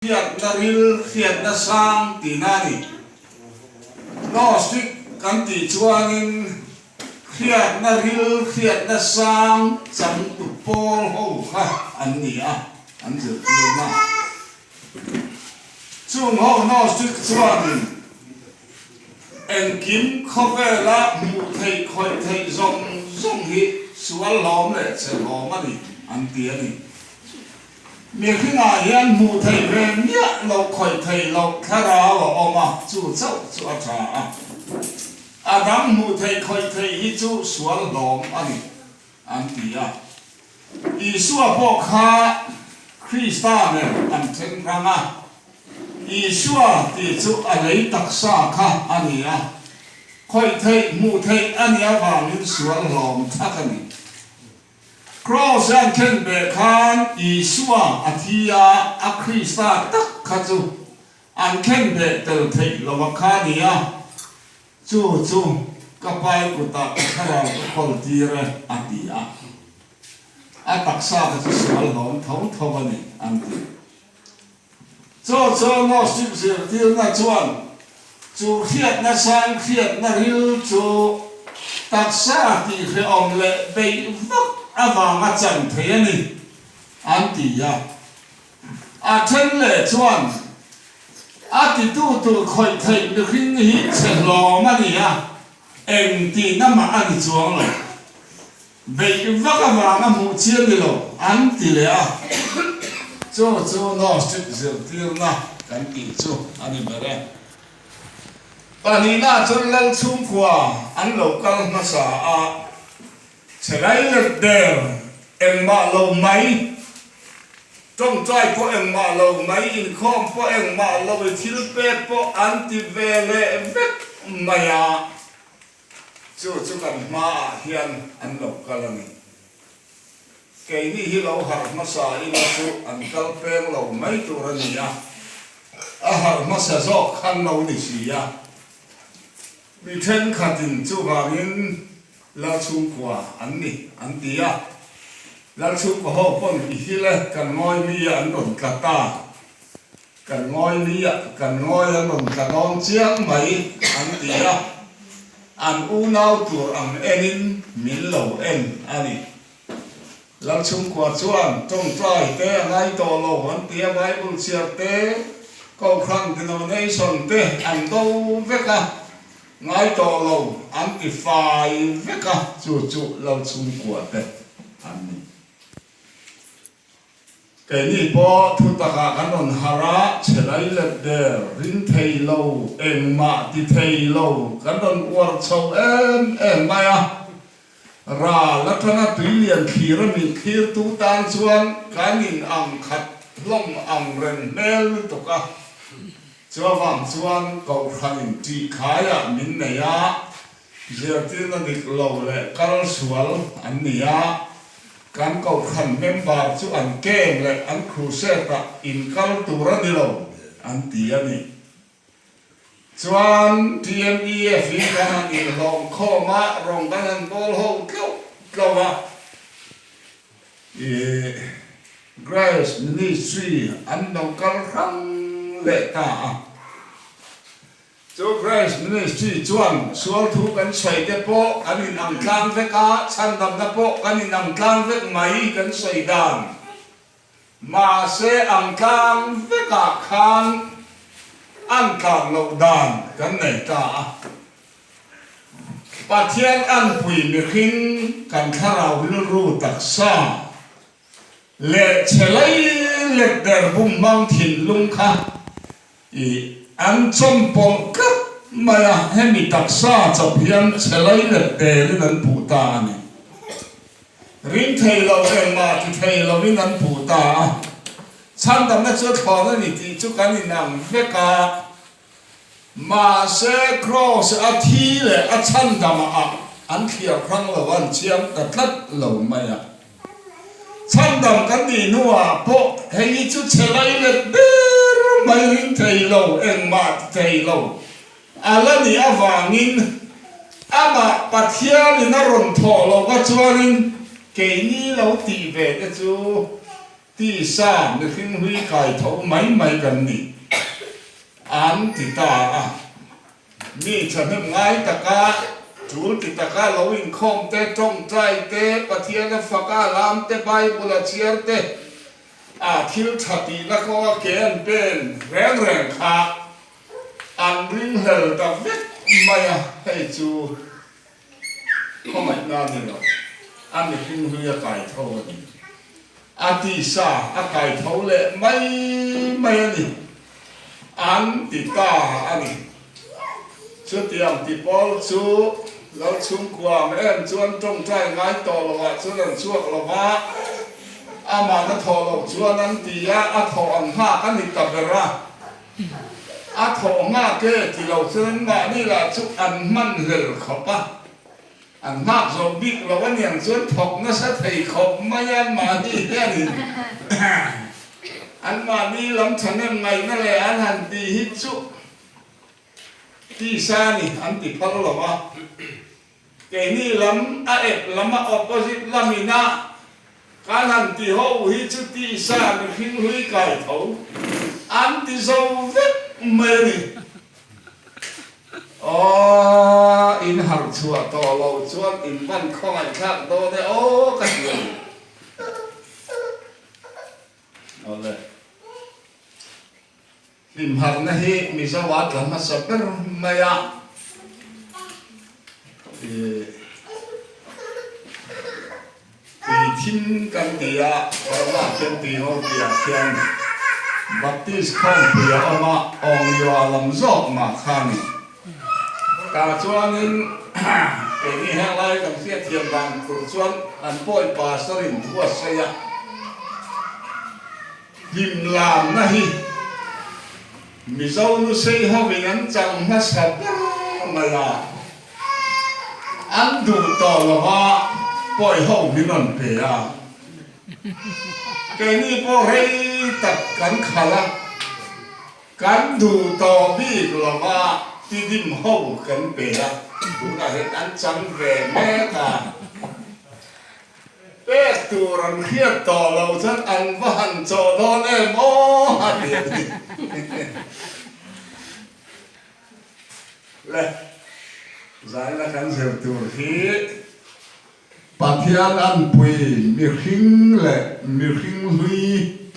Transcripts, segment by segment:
khiat na ril khiat na sang ti na ni no strict kan ti chuanin khiat na ril khiat na sang cham tu pol ho kha an ni a an zir tu ma chung ho no strict chuanin en kim khovela mu thei khoi thei zong zong hi sual lom le che lom ani an ti ani miền khi nào hiện mù thầy về nhớ lâu khỏi thầy lâu khá ra vào ôm à chú cháu chú à cha à đám mù thầy khỏi thầy hi chú xóa lom anh tí à ý xóa bộ khá Christa nè anh thèn răng à ý xóa thì chú à lấy đặc sa khá anh à khỏi thầy mù thầy anh à vào những xóa lom thắc anh cross and ken be khan isua athia akhrista tak khachu an ken be tel thei lova khania chu kapai kuta khara khol tire atia ataksa ka sual hom thawani anti cho no sip sir til na chuan chu khiat na sang khiat na ril chu taksa ti khe om le be vak avanga chan thế này anh tỷ à à thân lệ chuan à tỷ tu khỏi thầy được khi nghĩ sẽ lo mà đi à em tỷ năm mà anh chuang rồi vậy vác avanga một chiên đi rồi anh tỷ lệ à cho nó sẽ tiêu na anh tỷ cho anh đi về đây anh na cho lên chung qua anh lâu căng nó sa à Chảy lực đều em mà lâu mấy trong trai có em mà lâu mấy in không có em mà lâu thiếu bé có anti về lệ vết mày à chú cần mà hiền anh lộc cái này cái này hi lâu hạt mà sa in chú anh cal beng lâu mấy tu ra nhỉ à hạt mà sa gió khăn lâu này gì à bị thiên khát tin chú vào in lao chung qua anh tí à lao chung qua họ còn ý là cần ngoi mi anh đồn cả ta cần ngoi mi cần ngoi anh đồn cả non chiang mấy anh tí à anh u nao tuổi anh enin min lâu en anh lao chung qua chuan trong trai té ngay to lâu anh tí Bible chia té câu khăn denomination té anh đâu vết à ngay to lâu anti-fai veka chú lâu chung của thế anh cái này bỏ thu ta cả cái nón hara chế lại lệ đề rin thầy lâu em mà đi thầy lâu cái nón uar châu em mày à ra lát thằng tùy liền khi ra mình khi tu tan chuan cái nhìn ang khát long ang ren mel tục à cho vàng chuan cầu khăn chỉ khai à mình này à giờ tiên là được lâu lệ cao sual anh này à cán cầu khăn member chú anh keng lệ anh crusade ta in cao tu ra đi lâu anh tí anh này chuan TME phim cái anh in lòng kho má rong cái anh ball hole câu à Grace Ministry anh đâu cao khăn lệ ta cho Grace Ministry chuan sual thu kan soi te po kan in ang tlang ve ka chan dam na po kan in ang tlang ve mai kan soi dan ma se ang tlang ve ka khan an tlang lo dan kan nei ta pathian an pui mi khin kan tharau vil ru tak sa le chelai le der bum mang thin lung kha i anh chom pol cấp mà hem bị tắc sa chụp hiền sẽ lấy được đề lên anh phụ ta này riêng thầy lâu em mà thì thầy lâu lên anh phụ ta chăn đầm nó chưa thọ nó thì chú cái này nằm vết cả mà sẽ cross à thi lệ à chăn đầm à anh kia khăng lâu anh chiếm đặt lất lâu mày à chăn đầm cái gì nữa bộ hay chú sẽ lấy được mấy linh thầy lâu em mà thầy lâu ala ni avangin ama pathia ni na ron tho lo ka chuanin ke ni lo ti ve te chu ที่สามในขึ้นหุยไก่เท่าไม่กันนี่อันติตามีฉันเห็นไงตะกาจูนติตะกาเราวิ่งคอมเตจงใจเตปะเทียนฟักาลามเตไปบุลเชียร์เตทิลทัตีนักว่าเกนเป็นแรงขาอันริงเฮลตะเวทไม่ให้จูเขาไม่นานนี่หรอกอันนี้ขึ้นหุยไก่เท่านี้อาทิสาไก่เท่าเละไม่นี่อันติตาอันนี้ชุดเตรียมติบอลชูเราชุ่มความเอ็มชวนจงใจง่ายต่อละว่าชวนช่วงละว่าอามาณทอเราชวนนั้นตียาอาทออันห้ากันนิตับเบระอาทอห้าเกที่เราเชิญมานี่แหละชุดอันมันเหลือเขาปะอันห้าโซบิกเราว่าเนี่ยชวนถกนั่นสัตย์เขาไม่ยันมานี่เนี่ยนี่อันมานี่ลำฉันยังไงนั่นแหละอันหันตีฮิตชุที่ซานี่อันติพัลหรอวะเกนี่ลำเอ็ดลำมาออปโปสิตลำมินาการหันตีเขาฮิตชุที่ซาในพิงหุยไก่เขาอันติโซเวตเมนี่อ๋ออินหักชัวต่อเราชวนอินบ้านข้องไอ้ข้างโตเนี่ยโอ้กันเลยเอาเลยอินหักนะฮีมิสวัสดิ์มาสับเป็นมายาทิ้งกันเดียเพราะว่าเป็นตีโอเดียเพียงบัพติสข้องเพียอมาองยาลำจอกมาข้างกาชวนนี้เอ็นี่แห้งไรกับเสียเทียมดังกลุ่มชวนอันป่วยป่าสริมทั่วเสียหิมลามนะฮีมิเจ้านุเสียเขาเป็นอันจังมาสับมาลาอันดูต่อละว่าป่วยเขาไม่นอนเปียแกนี่พอให้ตัดกันขาละกันดูต่อบีกละว่าที่ดิมเขากันเปียดูนะเห็นอันจังแก่แม่ตาเป็ดตัวรันเคียดต่อเราฉันอันว่าหันโจดอนเอ็มโอ้ฮันเดียดเลยใจละกันเสียตัวที่ปัทยาลันปุยมีขิงเลยมีขิงหุย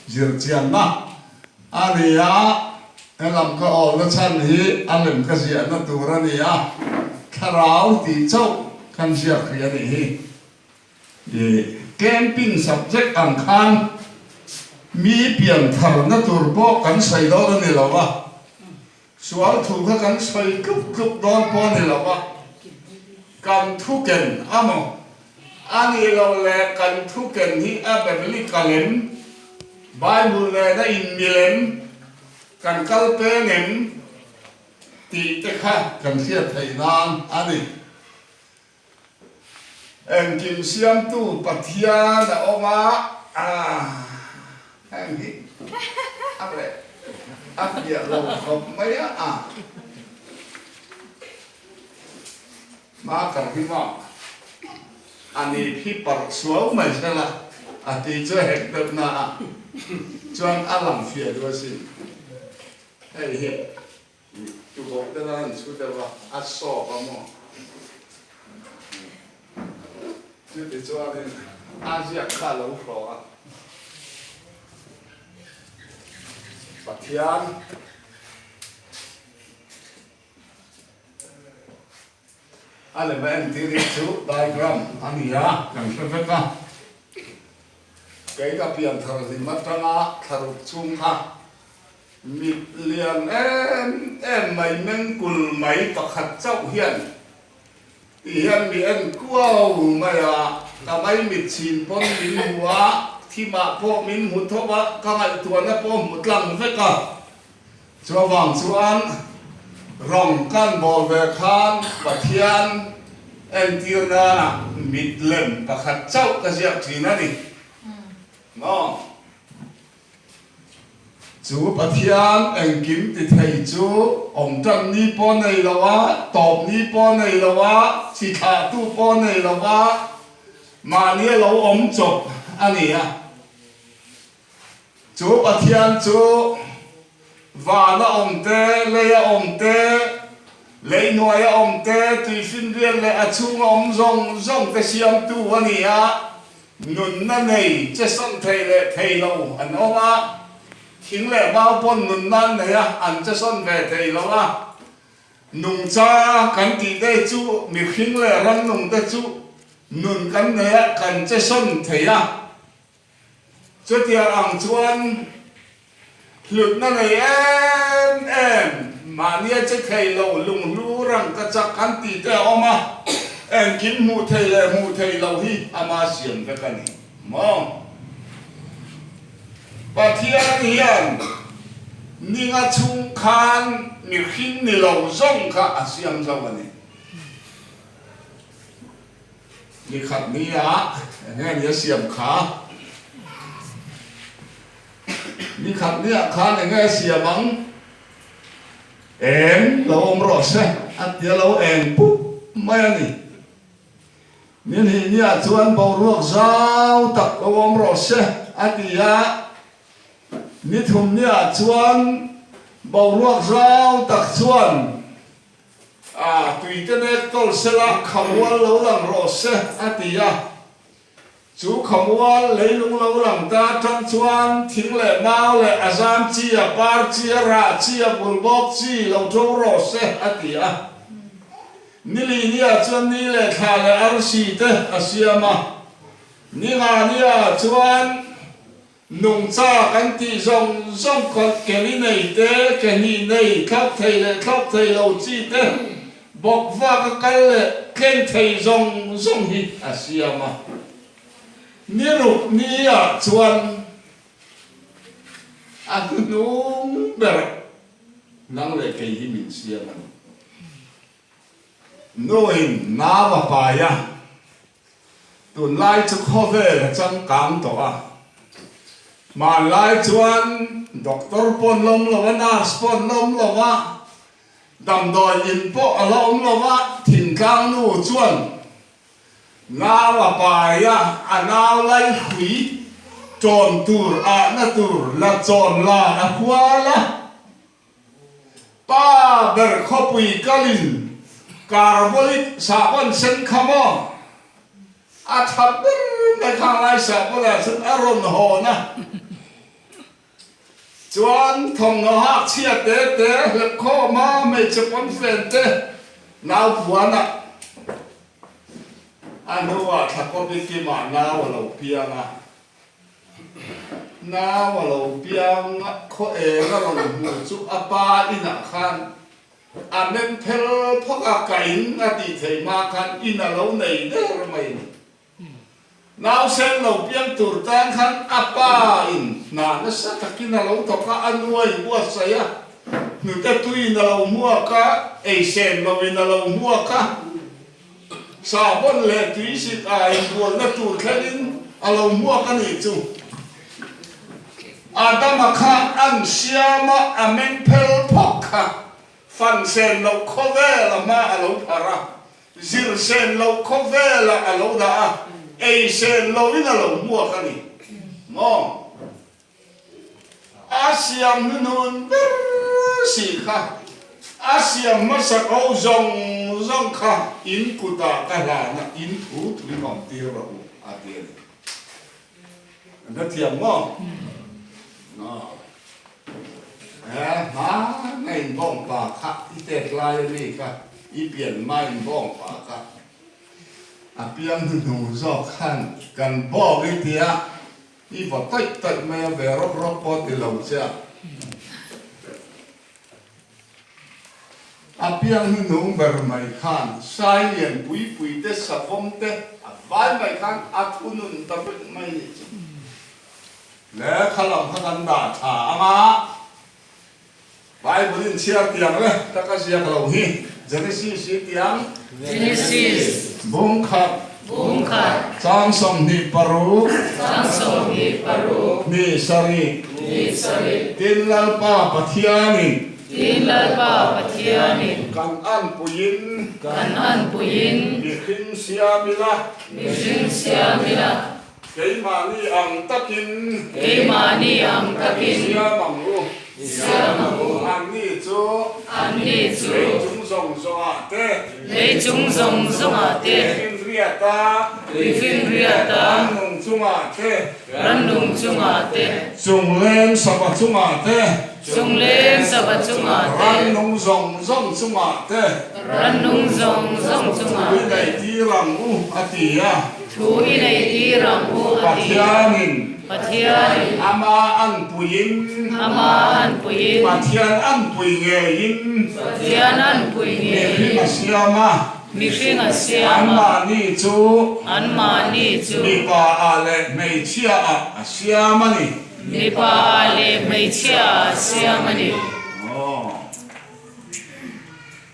เจียเจียนนะอันนี้ลำก็ออกแล้วฉันนี้อันเล่มก็เสียนั่นตัวนี้คาราวตีเจ้ากันเสียขยันนี้แกมปิ้ง subject อังคารมีเปลี่ยนทางนั่นตัวบอกกันใส่ดอนนี่หรอวะสวลถูกกันใส่กุบดอนปอนนี่หรอวะกันทุกเกนอันนี้เราแลกันทุกเกนที่แบบลิกาเลมไบเบิลแลได้อินมิเลมกันกัลเปเนมตีเตค่ะกันเสียไทยนานอันนี้กิมเสียมตู้ปัทยานะออกมาแห่งนี้อะไรเดี๋ยวเราขบไม่มากันที่ว่าอันนี้พี่ปัดสวยไม่ใช่ละที่จะเห็นเดิมนะจวนอลังเฟียด้วยสิเฮ้ยจุกอกเดินสุดเดียวอัดสอบมั้งจุดที่จวนนี่อาเซียข้าเราขอปัทยาอะไรแบบนี้ที่ชุดไดกรัมอันนี้อย่างเช่นกันเกี่ยวกับเปลี่ยนทางสิมัตนาทารุชุ่มค่ะมีเลียนไม่เม่งกุลไม่ประคัดเจ้าเฮียนมีกัวไม่ทำไมมีชินปนมินหัวที่มาพ่อมินหุดทว่าข้างไอตัวนั้นพ่อหุดหลังเฟก้าชัววังชวนรองกันบอลเวคานปัทยานที่นั่นมิดเล่มประคัดเจ้าก็เสียที่นั่นนี่น้องจูปัทยานกิมติดให้จูองจันนี่ป้อนในละวะตอบนี่ป้อนในละวะสิขาตู้ป้อนในละวะมาเนี่ยเราจบอันนี้ chú Pathian chú và nó ông tê lấy ông tê lấy nuôi ông tê tùy phiên viên lấy chung ông rong cái xiêm tu anh à nôn na này chế sẵn thầy lâu anh ông à khiến lệ bao bốn nôn nan này à anh chế sẵn về thầy lâu à nung cha kan ti de chu mi khing le ran nung de chu nun kan ne kan che son theya chu tia ang chuan hlut na nei em ma nia che thei lo lung lu rang ka chak kan ti te oma en kin mu thei lo hi ama siam ka kan ni mo Pathian hian ninga chung khan mi khinh ni lo zong kha asiam zo ani ni khat ni a nge ni siam kha ni khat ni a kha nge siam ang em lo om ro se atia lo em pu mai ani nin hi ni a chuan bo ruak zau tak lo om ro se atia ni thum ni a chuan bầu ruột rau tắc xuân tùy tên ấy tôi sẽ là khăm quan lâu lằng rõ sẽ tìa chú khăm quan lấy lung lâu lằng ta trong xuân thính lệ mau lệ azam chia bar chia ra chia bùn bốc chia lâu trâu rõ sẽ tìa ní lì ní chuan ní lệ thà lệ arsi te asiama ní ngà ní chuan nung cha kan ti zong kon keli nei te keni nei thap thei lo chi te bok va ka kal le ken thei zong hi asiama ni ru ni a chuan a nung ber nang le ke hi min siama noin na va pa ya tun lai chu khove chang kam to a mà lại chuan doctor pon lom lo nurse pon lom lo wa dam doi in po lom lo wa thin kang nu chuan na wa pa ya anau lai hui chon tur a na tur la chon la a khwa la pa ber khopui kalin carbolic sabon sen khamo a thab na khang lai sabon la sen aron ho na chuan thong nó hak chia te hep kho ma me chapon fen te nau puana anu a thako bi ki ma na wa lo pianga na wa lo piang kho e ga lo mu chu apa ina khan amen phel phok a kain a ti thei ma khan ina lo nei de mai nào xem lâu piang tur tan khan apa in na sa takina lo to ka anuai bua saya nu ta tui na lo mua ka e sen lo in lo mua ka sa bon le tui sit a in bol na tur khalin a lo mua ka ni chu adama kha an siama amen pel phokha fan sen lo khove la ma a lo para zir sen lo khove la a lo da ai sen lo ina lo mua ka ni mo asiam nun si kha asiam masak au zong kha in kuta ka la na in thu thui ngom tir ro a tir na tiam mo no ma nei bong pa kha i te lai ni ka i pian mai bong pa ka a piang nu zo khan kan bo cái tia i vot tai me ve ro po ti lo cha a piang nu ber mai khan sai lien pui te sa vom te a vai mai khan a thunun ta pe mai ni le khalam khan da tha ama vai bulin chia tiang le ta ka sia lo hi Genesis tiang Genesis bung khat chang som ni paru ni sari tin lal pa pathiani kan an puyin mi khin siamila cái mà ni ăn takin Kay mani ang takin xia bằng lu siya mahu ăn ni chú an ni lấy chu chúng rồng rồng thế lấy chúng dòng dòng ate in ria ta Rifin riata ăn nung chung thế Randung chung ate chung lên sập chung thế Chung len sabat chung ate ăn nung rồng rồng chung thế Randung dòng dòng chung cái ate này đi làm u atia Thu inay tirang u ati patianin Patiyan ama ăn puyin Amaan puyin patian ăn puy nghe in Patiyanan nghe puyin mà siama Mishing ăn asyama mà ni chú An mani chu mi pa ale mei chia a siama ni Nipa ale may chia siyamani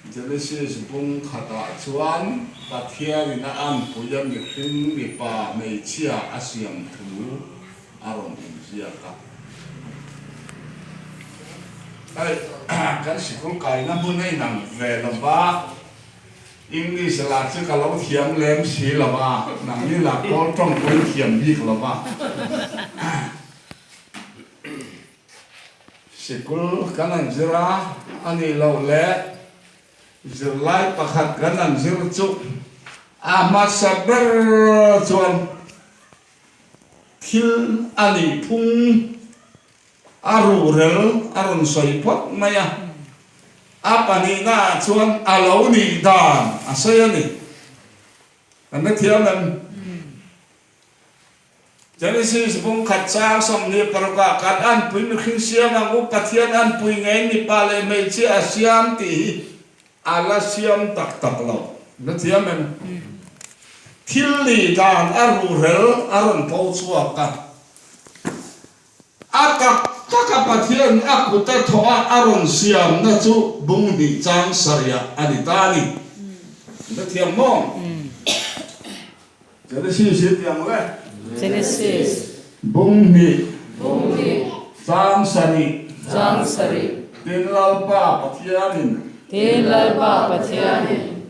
Genesis bung khata chuan pathian na an puyam ni khring mi pa mei chia asiam thu aron zia ka ai kan sikul kai na mun nei nang ve la ba English la chu ka lo thiam lem si la ba nang ni la ko tong ko thiam bi la ba sikul kanan zira ani lo le zirlai pakhat kanan zir chu ama saber chuan thil ani phung aru rel arun soi pot maya apani na chuan alo ni dan asayani anda thiam nan Genesis bung khatsa som ni parka kan an pui mi khing siam ang pathian an pui ngai ni pale mei chi asiam ti ala siam tak tak lo na thiam men thil li dan aru rel arun po chuak ka akak taka pathian aku ta thoa arun siam na chu bung ni chang saria ani tani na thiam mo Genesis tiang le Genesis bung ni Bumi chang sani Jang sari tin lau pa pathianin Tilal pa patiyanin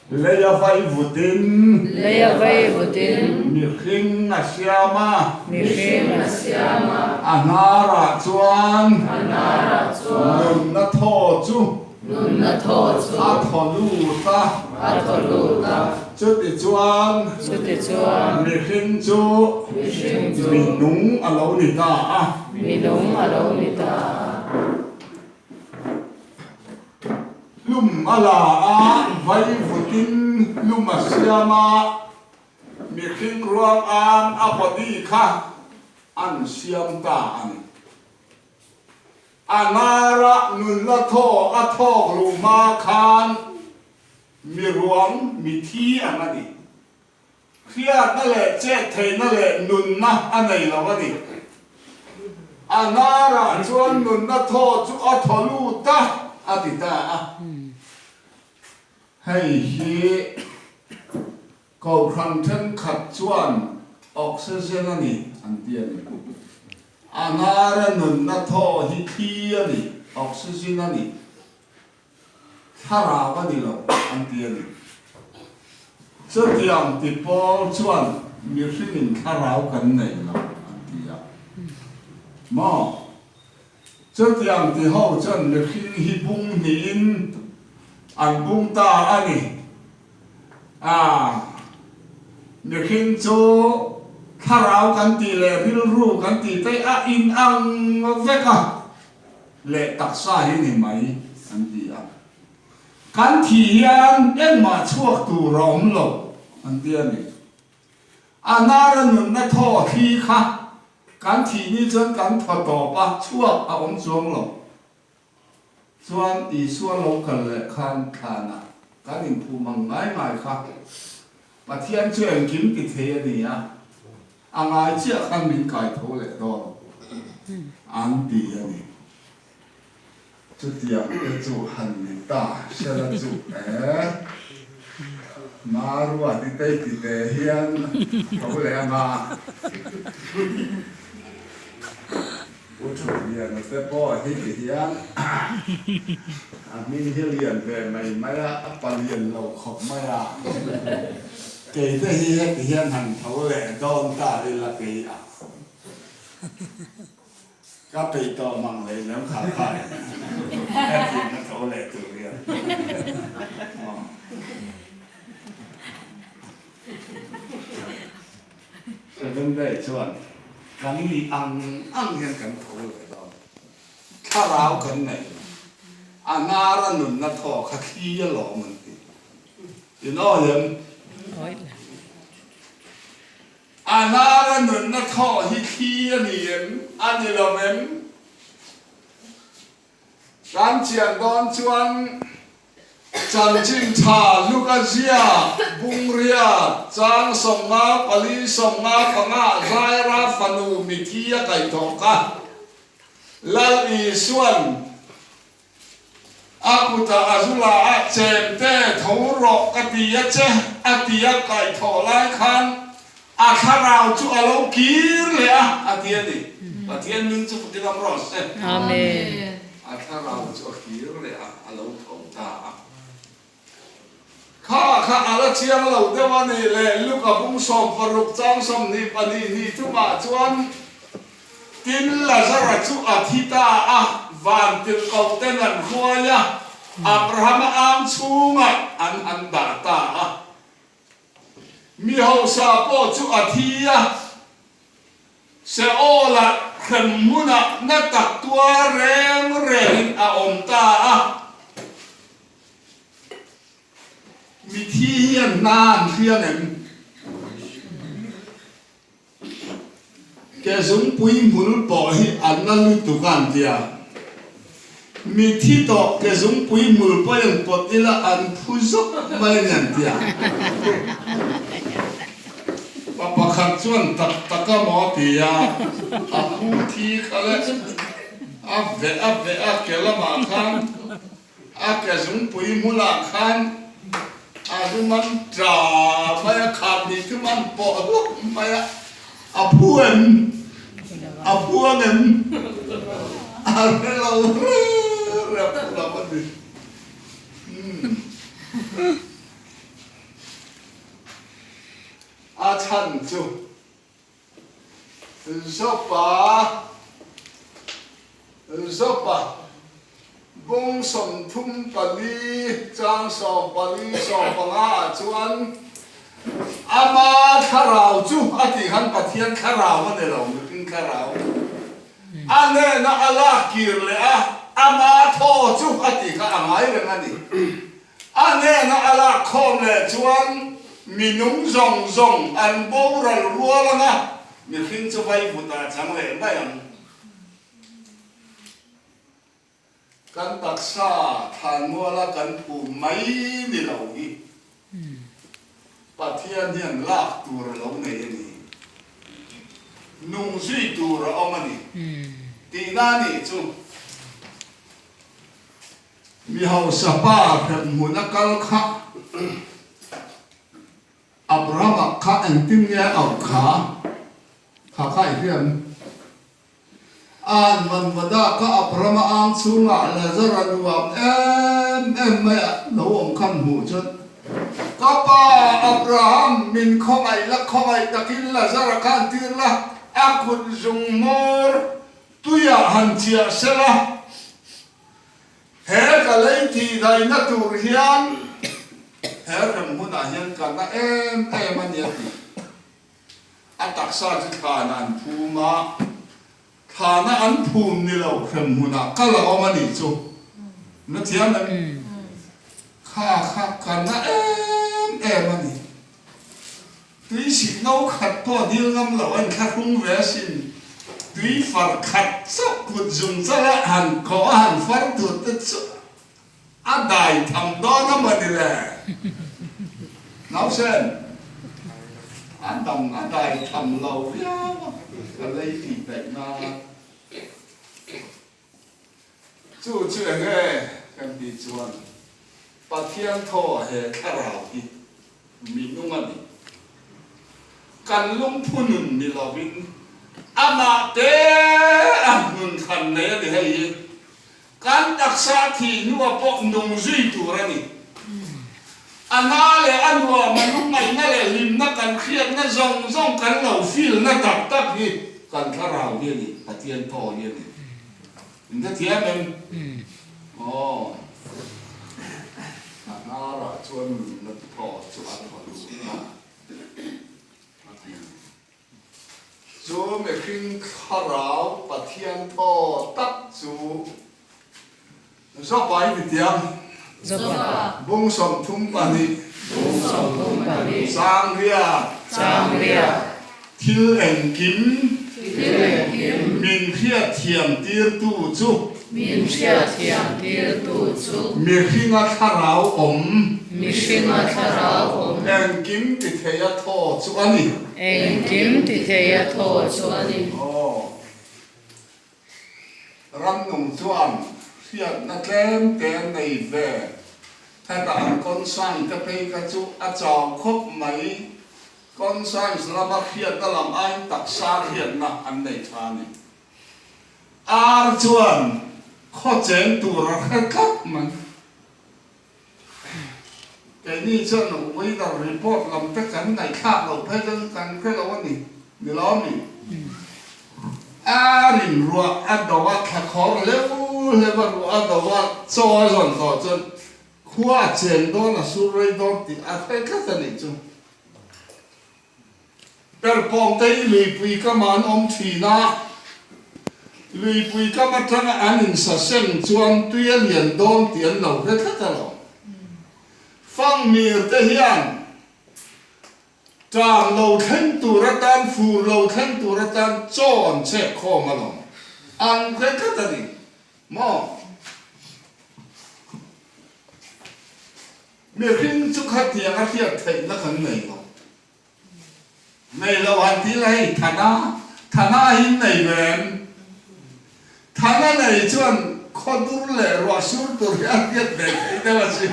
leya vai vutin Leya vay butin mi khing na siama Mishing asyama anara chuan Anara chua nun na tho chu Nun na tho chu a tholu ta Atoluta chu ti chuan Chuti chua mi khing chu Mishing chu mi nung alo ni ta a Minung alaw nita lum ala a vai vutin lum asiama mi khing ruang an apadi kha an siam ta ani anara nun la tho a tho lu ma khan mi ruang mi thi anani khia na le che thei na le nun na anei lawani anara chuan nun na tho chu a tho lu ta atita a hei hi ko khang then khat chuan oxygen ani an tian anara nun na tho hi thi ani oxygen ani thara ba ni lo an tian so tiang ti pol chuan mi hringin tharau kan nei lo an tia mo so tiang ti ho chuan mi hring hi bung ni in an bung ta ani mi hring chu tharau kan ti le ril ru kan ti te a in ang veka le taksa hi ni mai an tia kan thi hian en ma chuak tu rom lo an tia ni anara nun na tho thi kha kan thi ni chuan kan tho to pa chuak a om chuang lo chuan i suan lo kan le khan khana kan in phu mang ngai ngai kha pathian chuan kim ti the ani a angai chia kan min kai tho le do an ti ani chu tiang e chu han ni ta sha la chu maru a ti te hian tho le ma uchu hian te po hi ti hian a min hi lian ve mai mai a palian lo khop mai a เกยได้เฮียเฮียหันเท่าแหล่ดอนตาเลยละเกยอ่ะก็ไปต่อมังเลยแล้วขาขายแค่กินมันเท่าแหล่ตัวเรียนจะต้องได้ชวนกันลีอังเฮียกันเท่าแหล่ดอนถ้าเรากันไหนอานาระนุนนัททอขขี้ยหล่อมันอยู่นอกเห็นอานาระนุนนัททอที่ขี้ยนี่เห็นอันนี้เราเป็นการเชียงดอนชวนจันจิงชาลูกอาเซียบุงเรียจางสมงาปลีสมงาปังอาไรราฟนูมิกี้ยไก่ทองกะลาอีส่วนอากุตาอาจุลาอาเจมเต้ทูรอกติยะเจอติยะไก่ทอไลคันอาคาราวจูอาโลกีเลยอาเทียนี่อาเทียนนึงจะพูดที่คำร้องเส้นอาเมนอาคาราวจูอากีเลยอาโลทองตาข้าอะไรเชียงเราเดี๋ยววันนี้เลยลูกกับบุ้งสมปรุกจังสมนี่ปนีนี่ทุกมาจวนกินละสระจูอาทิตาวันที่เขาเต้นอันขวายอับราฮัมอัมชูงอันดาตามีเขาสาปจูอาทิยาเสโอละขันมุนะนักตักตัวเร่งอาอมตามีที่เฮียนนานเฮียนเนี่ยแกสมปุยมุลปอยอันนั้นลุตุกันเดียมีที่ต่อแกสมปุยมุลปอยอันปฏิละอันผู้ชกไม่เงี้ยเดียปะปะขัดชวนตะกะหมอตียาอาผู้ที่เขาเลยอาเวะแกละมาขันแกสมปุยมุลขันทุมันจ่าไม่ขับนี่ทุมันปอดไม่พวงเงินเรามันดิฉันจูซบปะบงสมทุ่มปลีจางสอบปลีสอบปงาจวนอามาขาราวจูอธิหันปะเทียนขาราวมันเดี๋ยวเรากินขาราวอันนี้นะอัลลาห์กิรเลยอามาทอจูอธิข้าอามาอีเรื่องนี้อันนี้นะอัลลาห์คอมเลยจวนมีนุ่งซงอันโบราณรัวแล้วนะมีขึ้นจะไปบุตรจังเลยไม่ยังกันตักษาทานมัวละกันปูไม่นี่เราอีปะเทียนเนี่ยลากตัวเราในนี่นุ่งสีตัวเราเอามานี่ตีน่านี่จุมีเฮาสปาเป็นหัวนักกัลขะอับราฮัมข้าอันติมเนี่ยเอาขาข้าอีกเรื่องมันวันดาข้าอับราฮัมอังสุงะและจรานุวัมไม่เราอมคำหูจนก็ป้าอับราฮัมมินข้องไอละข้องไอตะกินละจราคันทีละอาคุดจุงมอร์ตุยาหันเชียเสละเฮกะเลยที่ได้นัตุรฮิยันเฮรมุนาฮิยันกันนะมันเนี่ยอัตักษาจิตานันภูมาฐานะอันภูมินี่เราเรมุนาก็เราเอามานี่จูนักเทียนนั้นข้ากันนะมันนี่ตุยสิโนขัดพ่อดีงามเราอันข้าคงเวสินตุยฝักขัดสักกุจุงจะละหันขอหันฝักตัวติดสุดได้ทำดอนน้ำมันนี่แหละน้ำเส้นได้ทำเราเยอะก็เลยติดแต่มาจู่เชื่อไงกันดีจวนปะเทียนท่อเหตุขราวอีมีนุ่มันนี่กันลงทุนนี่เราวิ่งอามาเตะเงินคันเนี่ยเดี๋ยวให้การรักษาที่นัวปกนุ่งจุยตัวนี่ อันนั้นเลยอันว่ามันลุกไม่นั่นเลยริมนักการเครียดนั่นส่งกันเราฟิลนั่นตับที่กันข้าเราเนี่ยนี่ปะเทียนพ่อเนี่ยนี่มันจะเทียมมันอ๋ออันนั้นละชวนนักพ่อชวนพ่อลูกนะจูไม่ขึ้นข้าเราปะเทียนพ่อตับจูชอบไปติดเตียงบุ้งสมทุ่มปานิสร้างเรียทิลเอ็งกิมมินเพียเทียมตีร์ตูจูมีขิงอัฐเราอมเอ็งกิมติเทียทอจูอันนี้โอ้รำนุ่มจวนเสียนักเล่นเต้นในเวถ้าต่างคนสร้างจะเป็นกระจุอาจารย์ครบไหมคนสร้างสลับเขียนตลอดไอ้ตักซาเขียนนะอันในทานี่จวนข้อเจนตัวรักกับมันแต่นี่เจ้าหนูไว้เรารีพอร์ตลำแต่กันในคาบเราเพื่อกันแค่เราวันนี้เดี๋ยวล้อมีริมรัวอันดว่าแค่ขอเร็วรัวอันดว่าโซ่ส่วนต่อจนขั้วเจนโดนสุริโดนติอาเฟก็จะนี่จุแต่ปองเตยลุยปุยก็มันอมทีนะลุยปุยก็มาทั้งอันนิสเซนจวนตัวเลียนโดนเตียนเราก็จะเราฟังมีเตียนจางเราทั้งตัวรัตันฟูเราทั้งตัวรัตันจอนเช็คข้อมาลงอันก็จะนี่มอเมื่อขึ้นจุกขัดเทียงเทียบเถิดนักขันเหนื่อยกว่าในระหว่างที่ไรฐานะหินในแหวนฐานะในชวนคนดูแลรัวสูดตัวยันเก็บเด็กไอ้เด็กสิ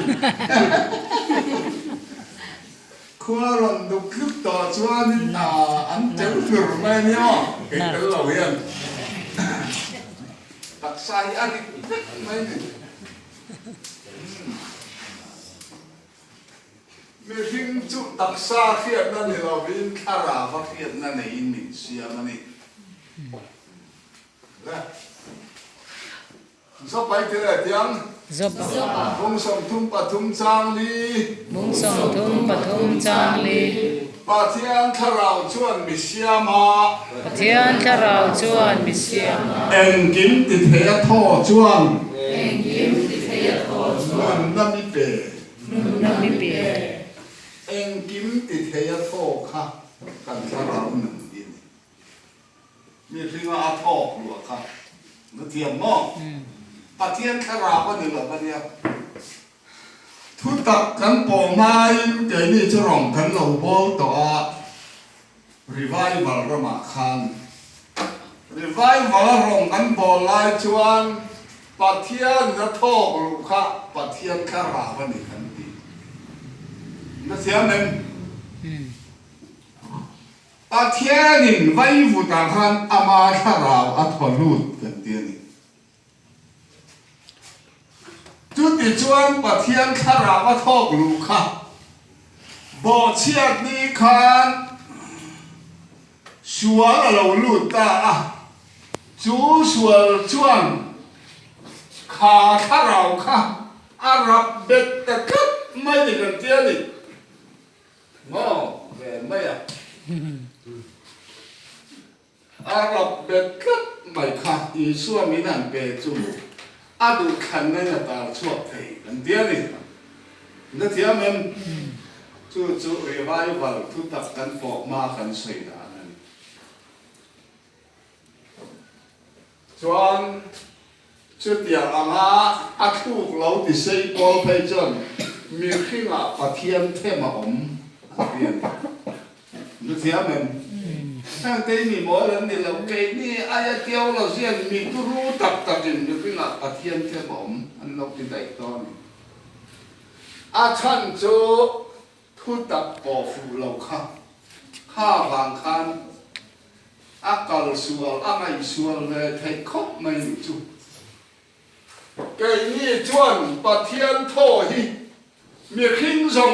ขวารอนดูคลิปต่อชวนอันเจ้าหนุ่มไม่เนี่ยเห็นกันเราเห็นตักใส่อันนี้ไม่เนี่ยเมื่อถึงจุดตักซาเขียนนั่นเราวินคาราฟักเขียนนั่นอินมิเสียมันนี่นะสบายที่ไหนที่ยังบุ้งสมทุ่มปฐุมจางลีปะเทียนคาราชวนมิเสียมาเอ็งกิมติเทียทอชวนมันน้ำมิเปเอ็งกิมติเทียทอค่ะกันคาราหนึ่งดินมีเพียงอาทอกหลวงค่ะนึกเทียมมองปะเทียนคาราก็หนึ่งหรอปะเนี่ยทุตักกันปอไม้เดี๋ยวนี้จะร้องกันเราโบต่อรีไววัลระมาคันรีไววัลร้องกันปอลายชวนปะเทียนจะทอกหลวงค่ะปะเทียนคาราก็หนึ่งกันดีนึกเทียมนึงปะเทียนินไว้ฟุตาคันอามาคาราอัทอลูดกันเดียนี่จุดที่ชวนปะเทียนคาราวัทอกลูกค่ะบ่อเชียดนี้คันชัวร์เราลูดตาจูชัวร์ชวนขาคาราค่ะอารับเบ็ดตะกัดไม่ได้กันเดียนี่โอ้แม่ไม่อารับเบ็ดกัดไม่ค่ะอีส่วนมีนั่นเปจูดูขันนั่นตาชั่วเทกันเดียวนี่นั่นเทียมันจู่รีไววัลทุตักกันฟอกมากันสวยนะนั่นจวนจุดอย่างถูกเราติดใส่บอลไปจนมีขึ้นปะเทียนเทมาอมเทียนนั่นเทียมันตั้งแต่มีหมอแล้วนี่เราเกยนี่อายะเดียวเราเสียมีตุรูตักกินอยู่ที่นั่นปะเทียนเทมอมอันเราติดได้ตอนฉันจะทุตักปอฟูเราข้าบางคันกาลสวลไม่สวลเลยไทยคบไม่จุ เกยนี่จวนปะเทียนโทหิ มีขิงส่ง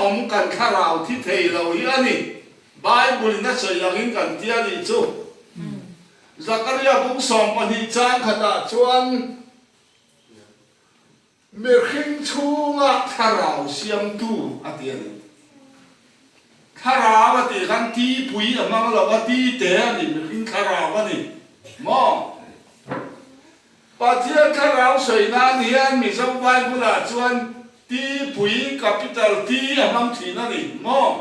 อมกันข้าราวที่เทเราอีอันนี้ไบเบิลน่าจะยังอินกันที่อันนี้จูจักรยาบุกส่งปฏิจารขนาดชวนมีขิงชูงะข้าราวเสียมตูอันนี้ข้าราวที่กันที่ปุยมั่งเราว่าที่เตะนี่มีขิงข้าราวนี่มองปฏิจารข้าราวสวยนานี่อันมีสมัยบุราชวนที่ปุยกับพิจารที่มั่งที่นั่นนี่มอง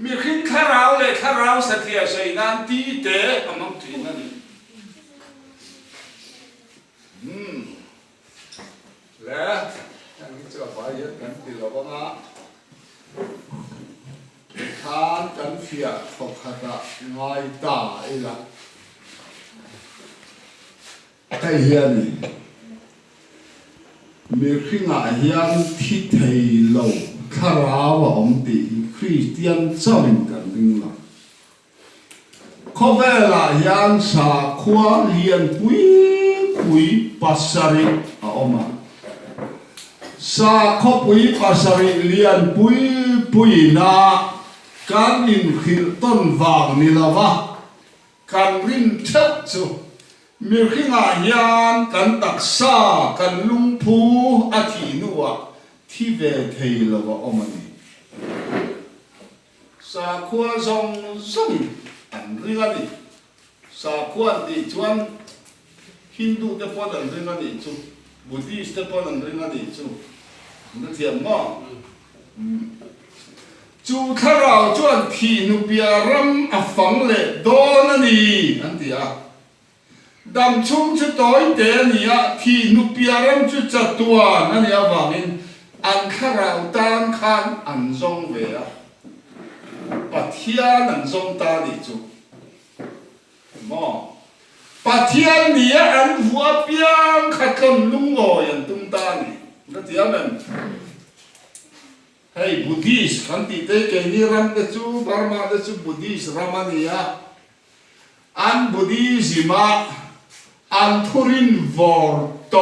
มีขึ้นข้าราวเลยข้าราวสัตยาสวยนานที่เตะมั่งที่นั่นนี่แล้วอย่างนี้จะไปเยอะกันที่เราบ้างอ่ะทานกันเฟียขบขัดง่ายตาอีละไอ้เฮียนี่มีขึ้นอะไรยังที่ไทยเราข้าราวอมตีคริสเตียนเจ้าหนึ่งกันหนึ่งละข้อเวลายังสาขวาเรียนปุยปัสสริอาออกมาสาขปุยปัสสริเรียนปุยนาการอินขิลต้นวางนี่ละวะการรินเท็จจูมีขึ้นอาญากันตักษากันลุงพูอาทินัวที่เวทีเราว่าออกมานี่สาขวาทรงอันเรื่องนี้สาขวาที่ชวนฮินดูเตปอนอันเรื่องนี้จูบุตติสเตปอนอันเรื่องนี้จูนั่นเทียมมองจูข้าเราชวนที่นุบยารัมอฟังเล่โดนนี่อันเดียดำชุ่มจะต่อยเดนี่อะที่นุบยารัมจะจัดตัวนั่นเนี่ยว่ามินอันข้าเราตามขันอันทรงเวียปัทยานันทรงตาดิจูมอปัทยานี่อันหัวเปียงขัดกันลุงโอยันตุ้งตานี่นั่นเดียมันให้บุตติสขันติเตเกนิรัมเดจูบารมาเดจูบุตติสรามานียาอันบุตติสิมาอันทุรินวอร์โต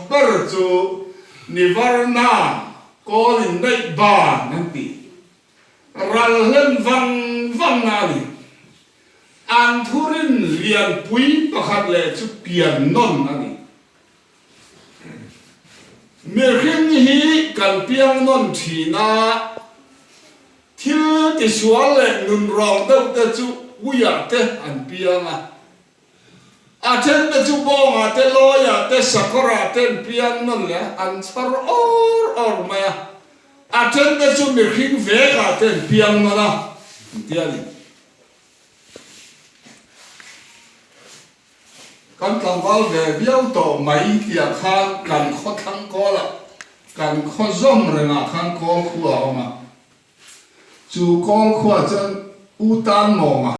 เบอร์จูนิวารนาโกลินได้บานนั่นติรัลเลนวังนาลีอันทุรินเลียนปุยประคัดเลจูเปียนนนนั่นนี่เมื่อคืนนี้กันเปียงนนทีนาที่ที่สวนเลยนุนรองเด็กจูวิยาเตอันเปียงอ่ะอาเทนเดจูบองอาเตลอยอาเตสักราเตนเปียงนนเลยอันสปาร์ออร์มาอาเทนเดจูมีขิงเวกอาเตนเปียงนนะเดียนี่กันตั้งว่าเดี๋ยวต่อไม่เกี่ยข้างกันข้อทั้งก้อละกันข้อซ่อมเรื่องข้างก้อขัวออกมาจู่ก้อขัวจนอุตันมอง